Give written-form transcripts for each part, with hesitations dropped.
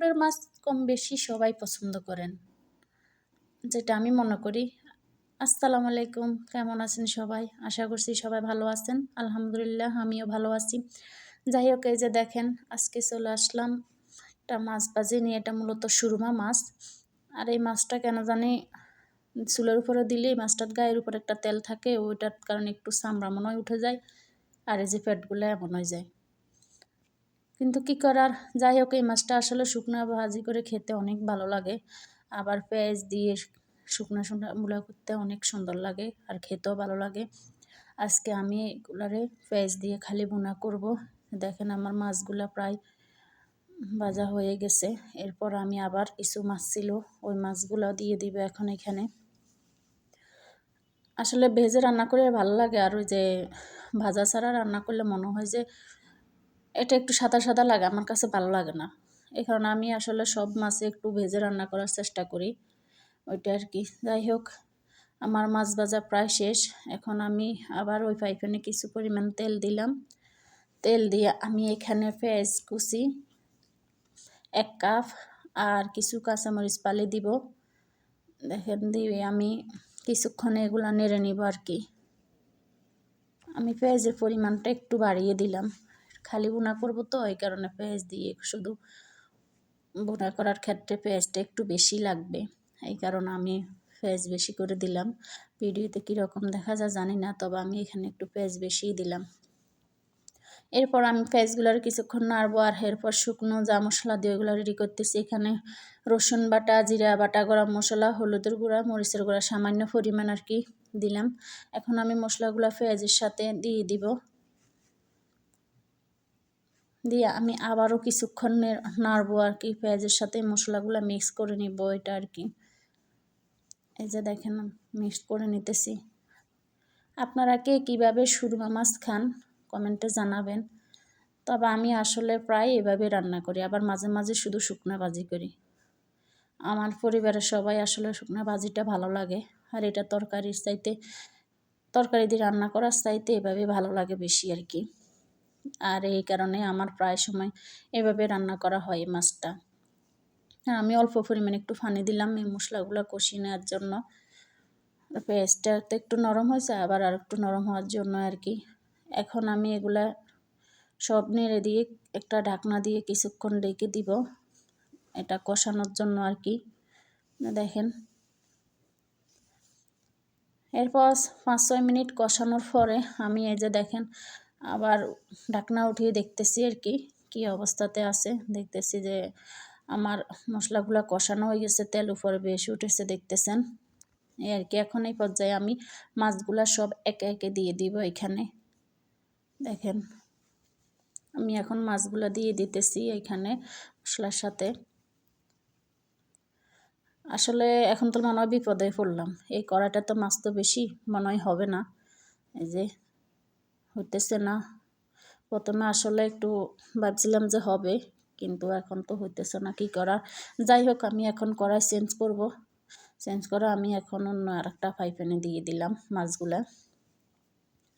পুকুরের মাছ কম বেশি সবাই পছন্দ করেন, যেটা আমি মনে করি। আসসালামু আলাইকুম, কেমন আছেন সবাই? আশা করছি সবাই ভালো আছেন। আলহামদুলিল্লাহ আমিও ভালো আছি। যাই হোক, এই যে দেখেন আজকে চলে আসলাম একটা মাছ ভাজি নিয়ে। এটা মূলত সুরমা মাছ। আর এই মাছটা কেন জানি চুলের উপরে দিলে মাছটার গায়ের উপরে একটা তেল থাকে, ওইটার কারণে একটু চামড়া মনে হয় উঠে যায়, আর এই যে পেটগুলো এমন হয়ে যায়। কিন্তু কি করার, যাই হোক এই মাছটা আসলে শুকনা ভাজি করে খেতে অনেক ভালো লাগে। আবার পেঁয়াজ দিয়ে শুকনা গুঁড়া করতে অনেক সুন্দর লাগে আর খেতেও ভালো লাগে। আজকে আমি এগুলারে পেঁয়াজ দিয়ে খালি ভুনা করব। দেখেন আমার মাছগুলা প্রায় ভাজা হয়ে গেছে। এরপর আমি আবার কিছু মাছ ছিল, ওই মাছগুলো দিয়ে দিব এখন এখানে। আসলে ভেজে রান্না করে ভালো লাগে, আর ওই যে ভাজা ছাড়া রান্না করলে মনে হয় যে এটা একটু সাদা সাদা লাগে, আমার কাছে ভালো লাগে না। এই কারণে আমি আসলে সব মাছে একটু ভেজে রান্না করার চেষ্টা করি, ওইটা আর কি। যাই হোক, আমার মাছ ভাজা প্রায় শেষ। এখন আমি আবার ওই ফ্রাইপ্যানে কিছু পরিমাণ তেল দিলাম। তেল দিয়ে আমি এখানে পেঁয়াজ কুচি 1 কাপ আর কিছু কাঁচামরিচ ফালি দিব। দেখেন দিয়ে আমি কিছুক্ষণ এগুলা নেড়ে নিব আর কি। আমি পেঁয়াজের পরিমাণটা একটু বাড়িয়ে দিলাম, খালি ভুনা করব তো, এই কারণে পেঁয়াজ দিয়ে শুধু ভুনা করার ক্ষেত্রে পেঁয়াজটা একটু বেশি লাগবে, এই কারণে আমি পেঁয়াজ বেশি করে দিলাম। ভিডিওতে কীরকম দেখা যায় জানি না, তবে আমি এখানে একটু পেঁয়াজ বেশিই দিলাম। এরপর আমি পেঁয়াজগুলোর কিছুক্ষণ নাড়বো, আর এরপর শুকনো যা মশলা দিয়ে ওগুলো রেডি করতেছি। এখানে রসুন বাটা, জিরা বাটা, গরম মশলা, হলুদের গুঁড়া, মরিচের গুঁড়া সামান্য পরিমাণ আর কি দিলাম। এখন আমি মশলাগুলো পেঁয়াজের সাথে দিয়ে দিব। দিয়ে আমি আবারও কিছুক্ষণ নাড়বো আর কি, পেঁয়াজের সাথে মশলাগুলো মিক্স করে নিব এটা আর কি। এই যে দেখেন মিক্স করে নিতেছি। আপনারা কে কীভাবে সুরমা মাছ খান কমেন্টে জানাবেন। তবে আমি আসলে প্রায় এভাবে রান্না করি, আবার মাঝে মাঝে শুধু শুকনা ভাজি করি। আমার পরিবারের সবাই আসলে শুকনা ভাজিটা ভালো লাগে, আর এটা তরকারি দিয়ে রান্না করার চাইতে এভাবে ভালো লাগে বেশি আর কি। আর এই কারণে আমার প্রায় সময় এভাবে রান্না করা হয় মাছটা। আর আমি অল্প পরিমাণে একটু পানি দিলাম এই মশলাগুলো কষিয়ে নেওয়ার জন্য। পেঁয়াজটা তো একটু নরম হয়েছে, আবার আর একটু নরম হওয়ার জন্য আর কি। এখন আমি এগুলা সব নেড়ে দিয়ে একটা ঢাকনা দিয়ে কিছুক্ষণ রেখে দিব, এটা কষানোর জন্য আর কি। দেখেন এরপর 5-6 মিনিট কষানোর পরে আমি এই যে দেখেন আবার ঢাকনা উঠিয়ে দেখতেছি আর কি কী অবস্থাতে আছে। দেখতেছি যে আমার মশলাগুলো কষানো হয়ে গেছে, তেল উপরে বেশি উঠেছে দেখতেছেন। এই আর কি। এখন এই পর্যায়ে আমি মাছগুলা সব একে একে দিয়ে দিব এখানে। দেখেন আমি এখন মাছগুলো দিয়ে দিতেছি এখানে মশলার সাথে। আসলে এখন তো মনে হয় বিপদে পড়লাম, এই কড়াইটা তো মাছ তো বেশি মনে হয় হবে না, এই যে হইতেছে না। প্রথমে আসলে একটু ভাবছিলাম যে হবে, কিন্তু এখন তো হইতেছে না, কি করার। যাই হোক, আমি এখন কড়াই চেঞ্জ করে আমি এখন অন্য আরেকটা ফ্রাইপ্যানে দিয়ে দিলাম মাছগুলা।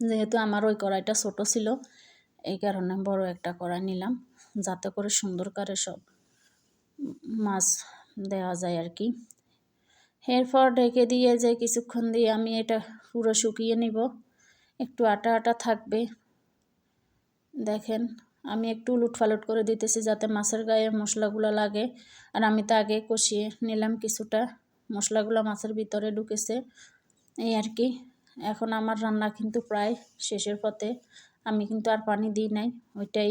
যেহেতু আমার ওই কড়াইটা ছোট ছিল, এই কারণে বড় একটা কড়াই নিলাম, যাতে করে সুন্দর করে সব মাছ দেওয়া যায় আর কি। এরপর ঢেকে দিয়ে যে কিছুক্ষণ দিয়ে আমি এটা পুরো শুকিয়ে নিব, একটু আটা আটা থাকবে। দেখেন আমি একটু উলটপালট করে দিতেছি যাতে মাছের গায়ে মশলাগুলো লাগে। আর আমি তো আগে কষিয়ে নিলাম কিছুটা, মশলাগুলো মাছের ভিতরে ঢুকেছে এই আর কি। এখন আমার রান্না কিন্তু প্রায় শেষের পথে, আমি কিন্তু আর পানি দিই নাই, ওইটাই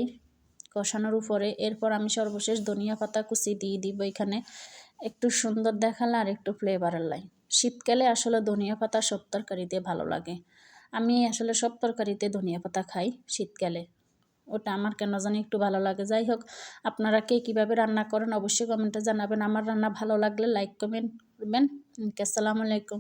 কষানোর উপরে। এরপর আমি সর্বশেষ ধনিয়া পাতা কুচি দিয়ে দিব এখানে, একটু সুন্দর দেখালে আর একটু ফ্লেভারের লাই। শীতকালে আসলে ধনিয়া পাতা সব তরকারিতে ভালো লাগে। আমি আসলে সব তরকারিতে ধনিয়া পাতা খাই শীতকালে, ওটা আমার কেন জানি একটু ভালো লাগে। যাই হোক, আপনারা কে কীভাবে রান্না করেন অবশ্যই কমেন্টে জানাবেন। আমার রান্না ভালো লাগলে লাইক কমেন্ট করবেন। আসসালামু আলাইকুম।